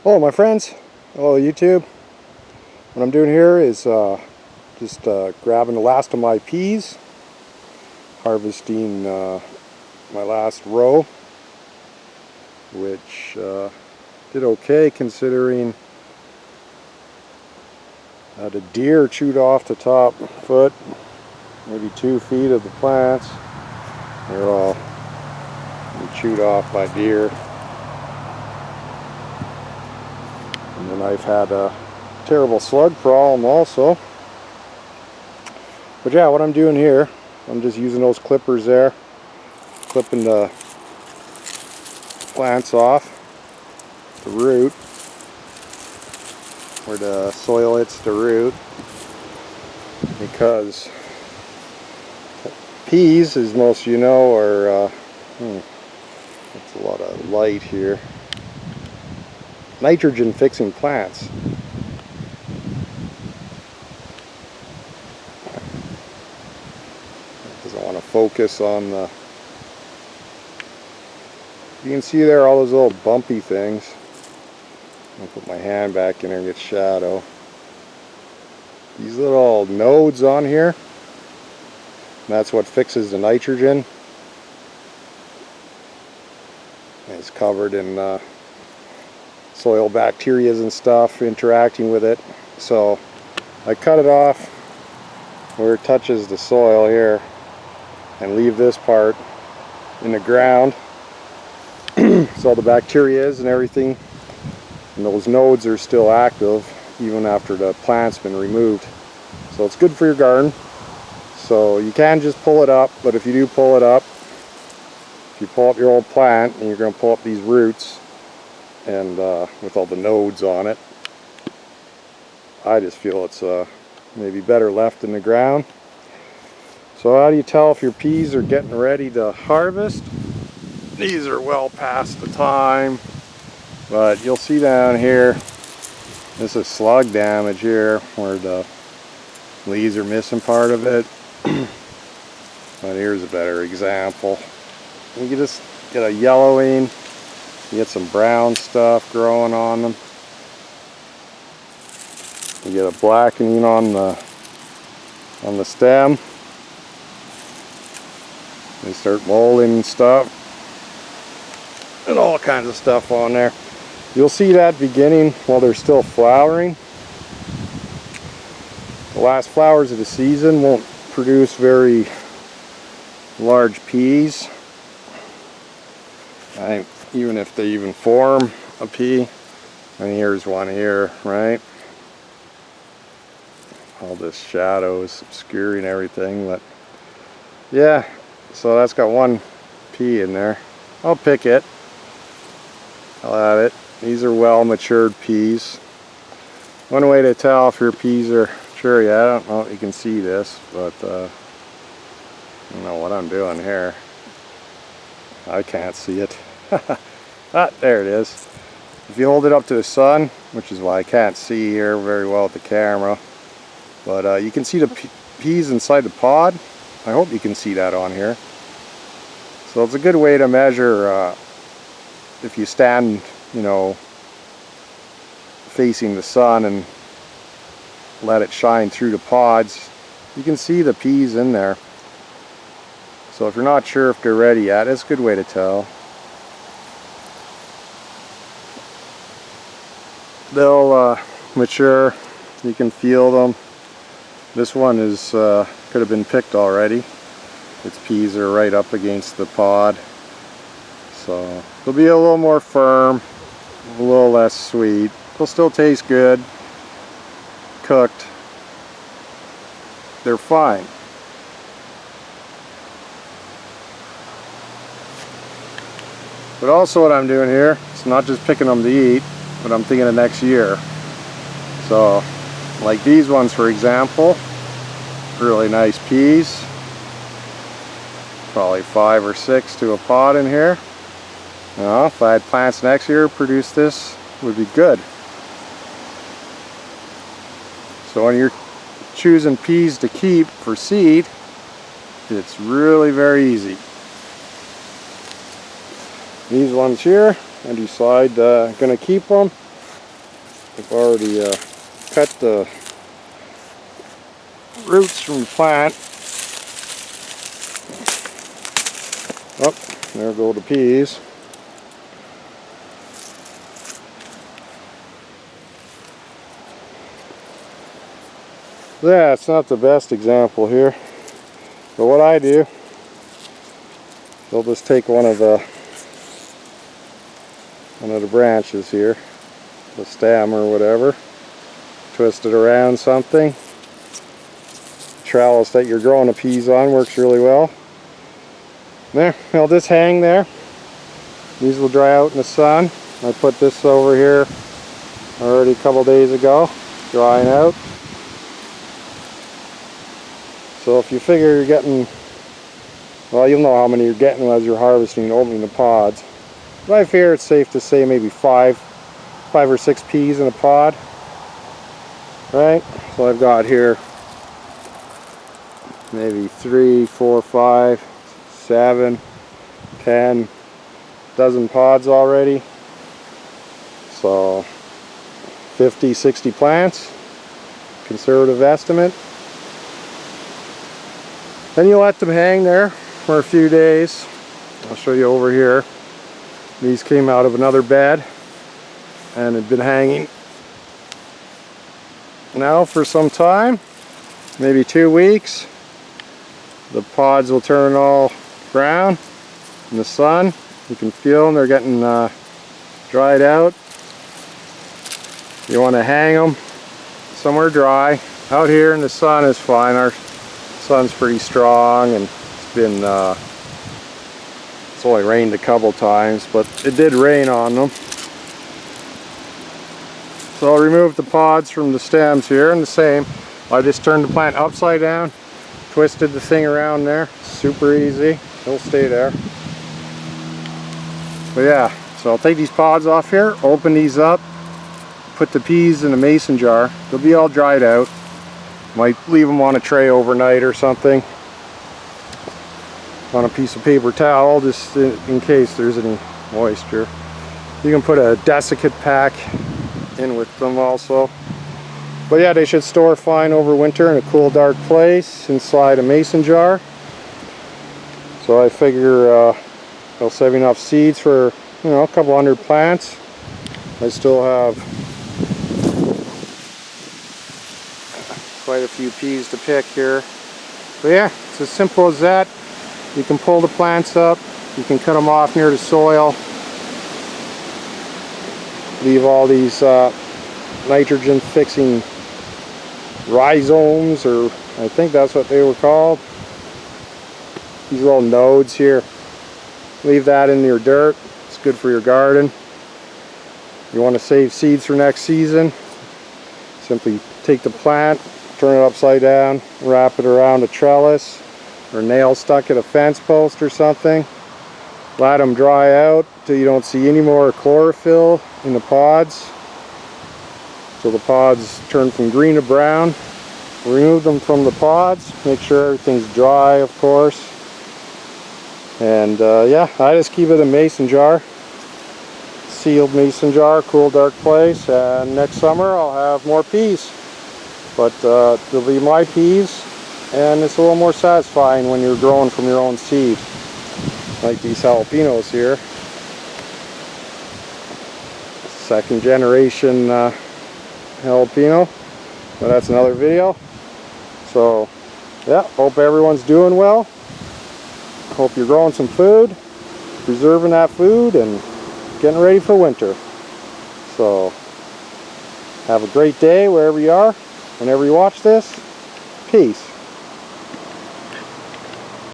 Hello my friends, hello YouTube. What I'm doing here is just grabbing the last of my peas, harvesting my last row, which did okay considering the deer chewed off the top foot, maybe 2 feet of the plants. They're all chewed off by deer. And then I've had a terrible slug problem also. But yeah, what I'm doing here, I'm just using those clippers there, clipping the plants off, the root, where the soil hits the root, because peas, as most of you know, are, that's a lot of light here, nitrogen fixing plants. Doesn't want to focus on the, you can see there all those little bumpy things. I'll put my hand back in there and get shadow. These little nodes on here, that's what fixes the nitrogen. It's covered in soil bacteria and stuff interacting with it. So I cut it off where it touches the soil here and leave this part in the ground. So the bacteria and everything, and those nodes are still active even after the plant's been removed. So it's good for your garden. So you can just pull it up, but if you do pull it up, if you pull up your old plant and you're going to pull up these roots and with all the nodes on it, I just feel it's maybe better left in the ground. So how do you tell if your peas are getting ready to harvest? These are well past the time, but you'll see down here, this is slug damage here where the leaves are missing part of it. But here's a better example. You can just get a yellowing, you get some brown stuff growing on them. You get a blackening on the stem. They start molding and stuff. And all kinds of stuff on there. You'll see that beginning while they're still flowering. The last flowers of the season won't produce very large peas. Even if they even form a pea. And here's one here, right? All this shadow is obscuring everything, but yeah, so that's got one pea in there. I'll pick it. I'll add it. These are well matured peas. One way to tell if your peas are mature, I don't know if you can see this, but I don't know what I'm doing here. I can't see it. Ah, there it is. If you hold it up to the sun, which is why I can't see here very well with the camera, but you can see the peas inside the pod. I hope you can see that on here. So it's a good way to measure if you stand, you know, facing the sun and let it shine through the pods, you can see the peas in there. So if you're not sure if they're ready yet, it's a good way to tell. They'll mature, you can feel them. This one is could have been picked already. Its peas are right up against the pod. So they'll be a little more firm, a little less sweet. They'll still taste good, cooked. They're fine. But also what I'm doing here, it's not just picking them to eat, but I'm thinking of next year. So like these ones for example, really nice peas. Probably 5 or 6 to a pod in here. Now, if I had plants next year produce this, would be good. So when you're choosing peas to keep for seed, it's really very easy. These ones here, I decide I'm going to keep them. I've already cut the roots from the plant. Oh, there go the peas. Yeah, it's not the best example here, but what I do, they'll just take one of the branches here, the stem or whatever, twist it around something. Trellis that you're growing the peas on works really well. There, they'll just hang there. These will dry out in the sun. I put this over here already a couple days ago, drying out. So if you figure you're getting, well, you'll know how many you're getting as you're harvesting and opening the pods. But I figure it's safe to say maybe five or six peas in a pod. Right? So I've got here maybe 3, 4, 5, 7, 10 dozen pods already. So 50, 60 plants, conservative estimate. Then you let them hang there for a few days. I'll show you over here. These came out of another bed and had been hanging now for some time, maybe 2 weeks. The pods will turn all brown in the sun. You can feel them, they're getting dried out. You want to hang them somewhere dry. Out here in the sun is fine. Our sun's pretty strong, and it's only rained a couple times, but it did rain on them. So I'll remove the pods from the stems here, and the same. I just turned the plant upside down, twisted the thing around there. Super easy. It'll stay there. But yeah, so I'll take these pods off here, open these up, put the peas in a mason jar. They'll be all dried out. Might leave them on a tray overnight or something, on a piece of paper towel, just in case there's any moisture. You can put a desiccant pack in with them also. But yeah, they should store fine over winter in a cool, dark place inside a mason jar. So I figure they'll save enough seeds for, you know, a couple hundred plants. I still have quite a few peas to pick here. But yeah, it's as simple as that. You can pull the plants up, you can cut them off near the soil, leave all these nitrogen fixing rhizomes, or I think that's what they were called, these little nodes here. Leave that in your dirt. It's good for your garden. You want to save seeds for next season, simply take the plant, turn it upside down, wrap it around a trellis or nail stuck at a fence post or something. Let them dry out till you don't see any more chlorophyll in the pods. So the pods turn from green to brown. Remove them from the pods. Make sure everything's dry, of course. And yeah, I just keep it in a mason jar. Sealed mason jar, cool, dark place. And next summer I'll have more peas. But they'll be my peas, and it's a little more satisfying when you're growing from your own seed, like these jalapenos here. Second generation jalapeno, but that's another video. So yeah, hope everyone's doing well. Hope you're growing some food, preserving that food, and getting ready for winter. So have a great day wherever you are. Whenever you watch this, peace.